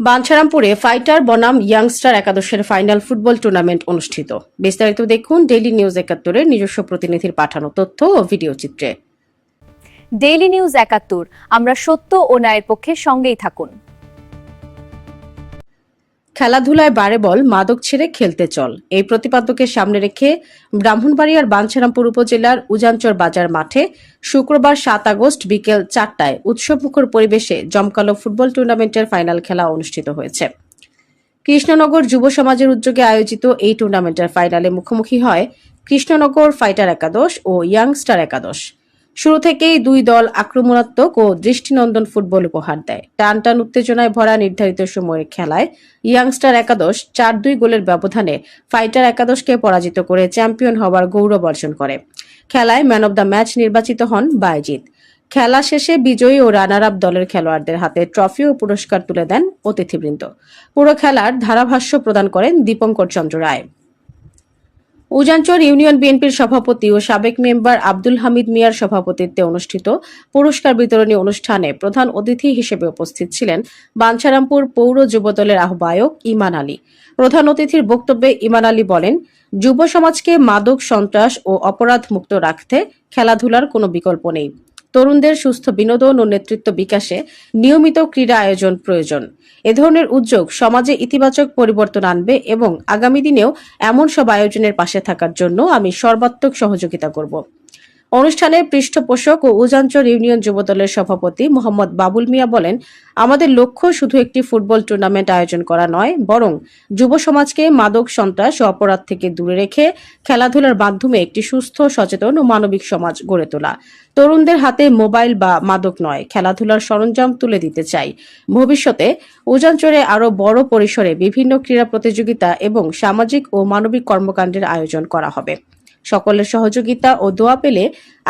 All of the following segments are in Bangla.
বাঞ্ছারামপুরে ফাইটার বনাম ইয়াংস্টার একাদশের ফাইনাল ফুটবল টুর্নামেন্ট অনুষ্ঠিত। বিস্তারিত দেখুন ডেইলি নিউজ ৭১-এর নিজস্ব প্রতিনিধির পাঠানো তথ্য ও ভিডিও চিত্রে। ডেইলি নিউজ ৭১, আমরা সত্য ও ন্যায়ের পক্ষে, সঙ্গেই থাকুন। খেলাধুলায় বারে বল, মাদক ছেড়ে খেলতে চল, এই প্রতিপাদ্যকে সামনে রেখে ব্রাহ্মণবাড়িয়ার বাঞ্ছারামপুর উপজেলার উজানচর বাজার মাঠে শুক্রবার ৭ আগস্ট বিকেল ৪টায় উৎসবমুখর পরিবেশে জমকালো ফুটবল টুর্নামেন্টের ফাইনাল খেলা অনুষ্ঠিত হয়েছে। কৃষ্ণনগর যুব সমাজের উদ্যোগে আয়োজিত এই টুর্নামেন্টের ফাইনালে মুখোমুখি হয় কৃষ্ণনগর ফাইটার একাদশ ও ইয়াংস্টার একাদশ। শুরু থেকেই দুই দল আক্রমণাত্মক ও দৃষ্টিনন্দন ফুটবল উপহার দেয়। টান টান উত্তেজনায় ভরা নির্ধারিত সময়ের খেলায় ইয়াংস্টার একাদশ ৪-২ গোলের ব্যবধানে ফাইটার একাদশকে পরাজিত করে চ্যাম্পিয়ন হওয়ার গৌরব অর্জন করে। খেলায় ম্যান অব দ্য ম্যাচ নির্বাচিত হন বায়েজিদ। খেলা শেষে বিজয়ী ও রানার আপ দলের খেলোয়াড়দের হাতে ট্রফি ও পুরস্কার তুলে দেন অতিথিবৃন্দ। পুরো খেলার ধারাভাষ্য প্রদান করেন দীপঙ্কর চন্দ্র রায়। উজানচর ইউনিয়ন বিএনপির সভাপতি ও সাবেক মেম্বার আব্দুল হামিদ মিয়ার সভাপতিত্বে অনুষ্ঠিত পুরস্কার বিতরণী অনুষ্ঠানে প্রধান অতিথি হিসেবে উপস্থিত ছিলেন বাঞ্ছারামপুর পৌর যুবদলের আহ্বায়ক ইমান আলী। প্রধান অতিথির বক্তব্যে ইমান আলী বলেন, যুব সমাজকে মাদক, সন্ত্রাস ও অপরাধ মুক্ত রাখতে খেলাধুলার কোনো বিকল্প নেই। তরুণদের সুস্থ বিনোদন ও নেতৃত্ব বিকাশে নিয়মিত ক্রীড়া আয়োজন প্রয়োজন। এ ধরনের উদ্যোগ সমাজে ইতিবাচক পরিবর্তন আনবে এবং আগামী দিনেও এমন সব আয়োজনের পাশে থাকার জন্য আমি সর্বাত্মক সহযোগিতা করব। অনুষ্ঠানে পৃষ্ঠপোষক ও উজানচর ইউনিয়ন যুবদলের সভাপতি মোহাম্মদ বাবুল মিয়া বলেন, আমাদের লক্ষ্য শুধু একটি ফুটবল টুর্নামেন্ট আয়োজন করা নয়, বরং যুব সমাজকে মাদক, সন্ত্রাস ও অপরাধ থেকে দূরে রেখে খেলাধুলার মাধ্যমে একটি সুস্থ, সচেতন ও মানবিক সমাজ গড়ে তোলা। তরুণদের হাতে মোবাইল বা মাদক নয়, খেলাধুলার সরঞ্জাম তুলে দিতে চাই। ভবিষ্যতে উজানচরে আরও বড় পরিসরে বিভিন্ন ক্রীড়া প্রতিযোগিতা এবং সামাজিক ও মানবিক কর্মকাণ্ডের আয়োজন করা হবে। সকলের সহযোগিতা ও দোয়া পেলে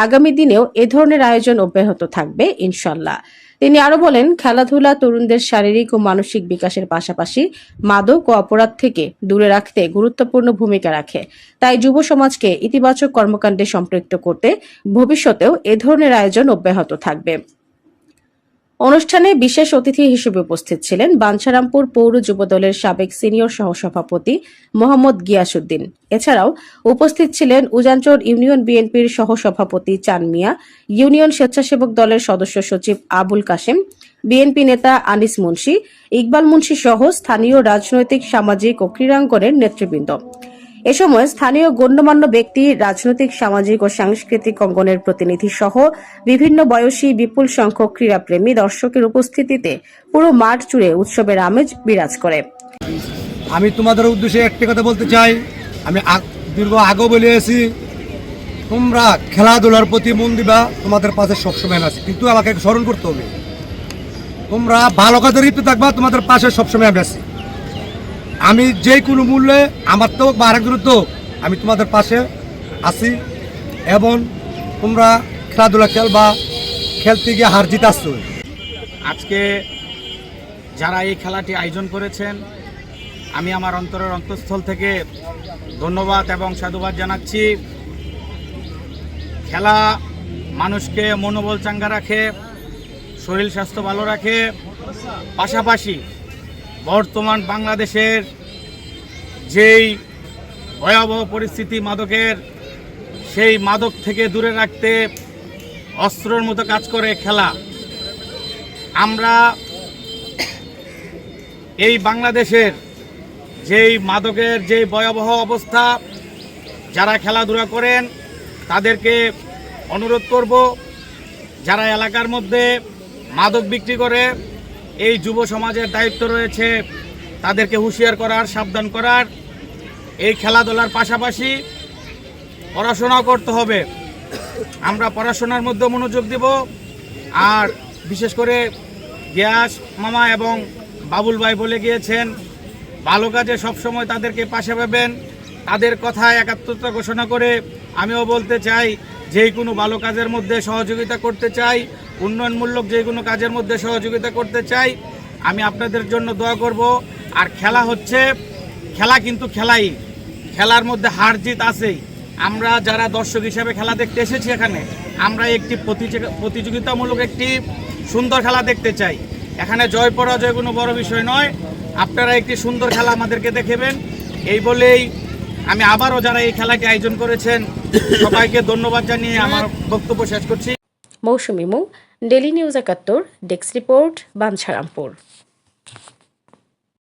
আগামী দিনেও এ ধরনের আয়োজন অব্যাহত থাকবে ইনশাল্লাহ। তিনি আরো বলেন, খেলাধুলা তরুণদের শারীরিক ও মানসিক বিকাশের পাশাপাশি মাদক ও অপরাধ থেকে দূরে রাখতে গুরুত্বপূর্ণ ভূমিকা রাখে। তাই যুব সমাজকে ইতিবাচক কর্মকাণ্ডে সম্পৃক্ত করতে ভবিষ্যতেও এ ধরনের আয়োজন অব্যাহত থাকবে। অনুষ্ঠানে বিশেষ অতিথি হিসেবে উপস্থিত ছিলেন বাঞ্ছারামপুর পৌর যুবদলের সাবেক সিনিয়র সহসভাপতি মোহাম্মদ গিয়াসউদ্দিন। এছাড়াও উপস্থিত ছিলেন উজানচর ইউনিয়ন বিএনপির সহসভাপতি চান মিয়া, ইউনিয়ন স্বেচ্ছাসেবক দলের সদস্য সচিব আবুল কাশেম, বিএনপি নেতা আনিস মুন্সি, ইকবাল মুন্সি সহ স্থানীয় রাজনৈতিক, সামাজিক ও ক্রীড়াঙ্গনের নেতৃবৃন্দ। এ সময় স্থানীয় গণ্যমান্য ব্যক্তি, রাজনৈতিক, সামাজিক ও সাংস্কৃতিক অঙ্গনের প্রতিনিধি সহ বিভিন্ন বয়সী বিপুল সংখ্যক ক্রীড়াপ্রেমী দর্শকের উপস্থিতিতে পুরো মাঠ জুড়ে উৎসবের আমেজ বিরাজ করে। আমি তোমাদের উদ্দেশ্যে একটি কথা বলতে চাই। আমি দীর্ঘ আগেও বলে এসেছি, তোমরা খেলাধুলার প্রতি মন দিবা, তোমাদের পাশে সবসময় আছে, কিন্তু আমাকে স্মরণ করতে হবে, তোমরা ভালো কাজে লিপ্ত থাকবা, তোমাদের পাশে সবসময় আমি আছি। আমি যে কোনো মূল্যে, আমার তো বা আরেকজনের তো, আমি তোমাদের পাশে আছি। এবং তোমরা খেলাধুলা খেলবা, খেলতে গিয়ে হার জিত আসছো। আজকে যারা এই খেলাটি আয়োজন করেছেন, আমি আমার অন্তরের অন্তঃস্থল থেকে ধন্যবাদ এবং সাধুবাদ জানাচ্ছি। খেলা মানুষকে মনোবল চাঙ্গা রাখে, শরীর স্বাস্থ্য ভালো রাখে, পাশাপাশি বর্তমান বাংলাদেশের যেই ভয়াবহ পরিস্থিতি মাদকের, সেই মাদক থেকে দূরে রাখতে অস্ত্রের মতো কাজ করে খেলা। আমরা এই বাংলাদেশের যেই মাদকের যে ভয়াবহ অবস্থা, যারা খেলাধুলা করেন তাদেরকে অনুরোধ করব, যারা এলাকার মধ্যে মাদক বিক্রি করে, এই যুব সমাজের দায়িত্ব রয়েছে তাদেরকে হুঁশিয়ার করার, সাবধান করার। এই খেলাধুলার পাশাপাশি পড়াশোনাও করতে হবে। আমরা পড়াশোনার মধ্যে মনোযোগ দেব। আর বিশেষ করে গিয়াস মামা এবং বাবুল ভাই বলে গিয়েছেন, ভালো কাজে সবসময় তাদেরকে পাশে পাবেন। তাদের কথায় একাত্মতা ঘোষণা করে আমিও বলতে চাই, যে কোনো ভালো কাজের মধ্যে সহযোগিতা করতে চাই, উন্নয়নমূলক যে কোনো কাজের মধ্যে সহযোগিতা করতে চাই। আমি আপনাদের জন্য দোয়া করব। আর খেলা হচ্ছে, খেলা কিন্তু খেলাই, খেলার মধ্যে হার জিত আছেই। আমরা যারা দর্শক হিসেবে খেলা দেখতে এসেছি এখানে, আমরা একটি প্রতিযোগিতামূলক একটি সুন্দর খেলা দেখতে চাই। এখানে জয় পরাজয় কোনো বড় বিষয় নয়। আপনারা একটি সুন্দর খেলা আমাদেরকে দেখাবেন, এই বলেই আমি আবারও যারা এই খেলাটি আয়োজন করেছেন সবাইকে ধন্যবাদ জানিয়ে আমার বক্তব্য শেষ করছি। মৌসুমী মু, daily news ৭১, desk report, Bancharampur.